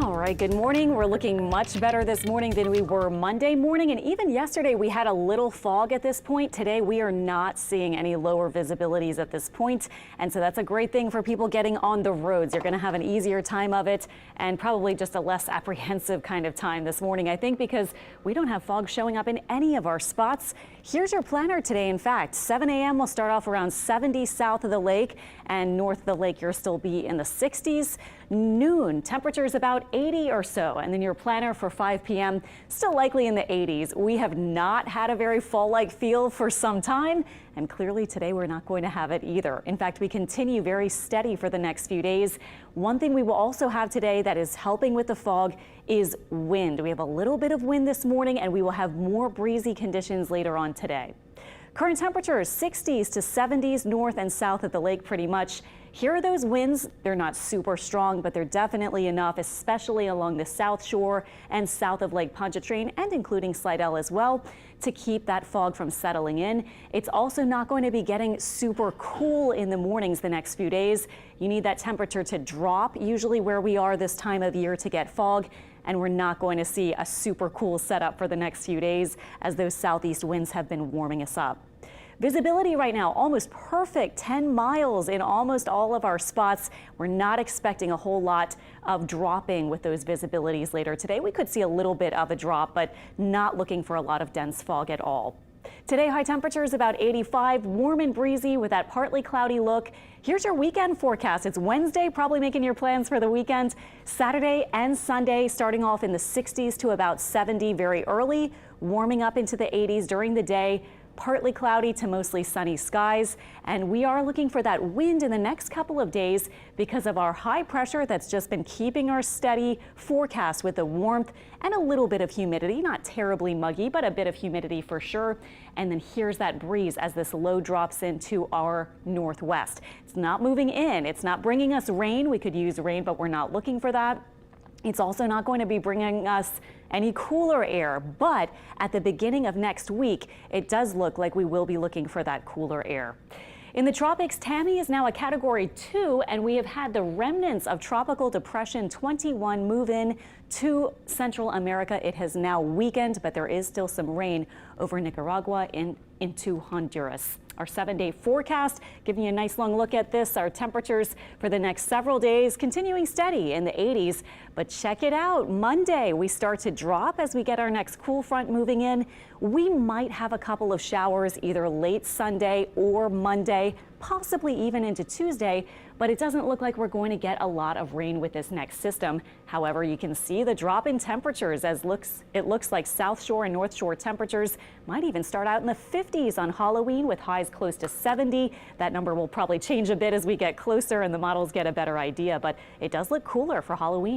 All right, good morning. We're looking much better this morning than we were Monday morning, and even yesterday we had a little fog at this point. Today we are not seeing any lower visibilities at this point, and so that's a great thing for people getting on the roads. You're going to have an easier time of it and probably just a less apprehensive kind of time this morning, I think, because we don't have fog showing up in any of our spots. Here's your planner today. In fact, 7 a.m. will start off around 70 south of the lake, and north of the lake you'll still be in the 60s. Noon, temperatures about 80 or so, and then your planner for 5 p.m. still likely in the 80s. We have not had a very fall-like feel for some time, and clearly today we're not going to have it either. In fact, we continue very steady for the next few days. One thing we will also have today that is helping with the fog is wind. We have a little bit of wind this morning, and we will have more breezy conditions later on today. Current temperatures 60s to 70s north and south of the lake pretty much. Here are those winds. They're not super strong, but they're definitely enough, especially along the south shore and south of Lake Pontchartrain and including Slidell as well, to keep that fog from settling in. It's also not going to be getting super cool in the mornings the next few days. You need that temperature to drop, usually where we are this time of year, to get fog. And we're not going to see a super cool setup for the next few days as those southeast winds have been warming us up. Visibility right now almost perfect, 10 miles in almost all of our spots. We're not expecting a whole lot of dropping with those visibilities later today. We could see a little bit of a drop, but not looking for a lot of dense fog at all. Today, high temperatures about 85, warm and breezy with that partly cloudy look. Here's your weekend forecast. It's Wednesday, probably making your plans for the weekend. Saturday and Sunday starting off in the 60s to about 70 very early, warming up into the 80s during the day. Partly cloudy to mostly sunny skies, and we are looking for that wind in the next couple of days because of our high pressure that's just been keeping our steady forecast with the warmth and a little bit of humidity, not terribly muggy, but a bit of humidity for sure. And then here's that breeze as this low drops into our northwest. It's not moving in, it's not bringing us rain. We could use rain, but we're not looking for that. It's also not going to be bringing us any cooler air, but at the beginning of next week, it does look like we will be looking for that cooler air. In the tropics, Tammy is now a Category 2, and we have had the remnants of Tropical Depression 21 move in to Central America. It has now weakened, but there is still some rain over Nicaragua and into Honduras. Our 7-day forecast, giving you a nice long look at this. Our temperatures for the next several days continuing steady in the 80s. But check it out. Monday, we start to drop as we get our next cool front moving in. We might have a couple of showers either late Sunday or Monday, possibly even into Tuesday, but it doesn't look like we're going to get a lot of rain with this next system. However, you can see the drop in temperatures as it looks like South Shore and North Shore temperatures might even start out in the 50s on Halloween with highs close to 70. That number will probably change a bit as we get closer and the models get a better idea, but it does look cooler for Halloween.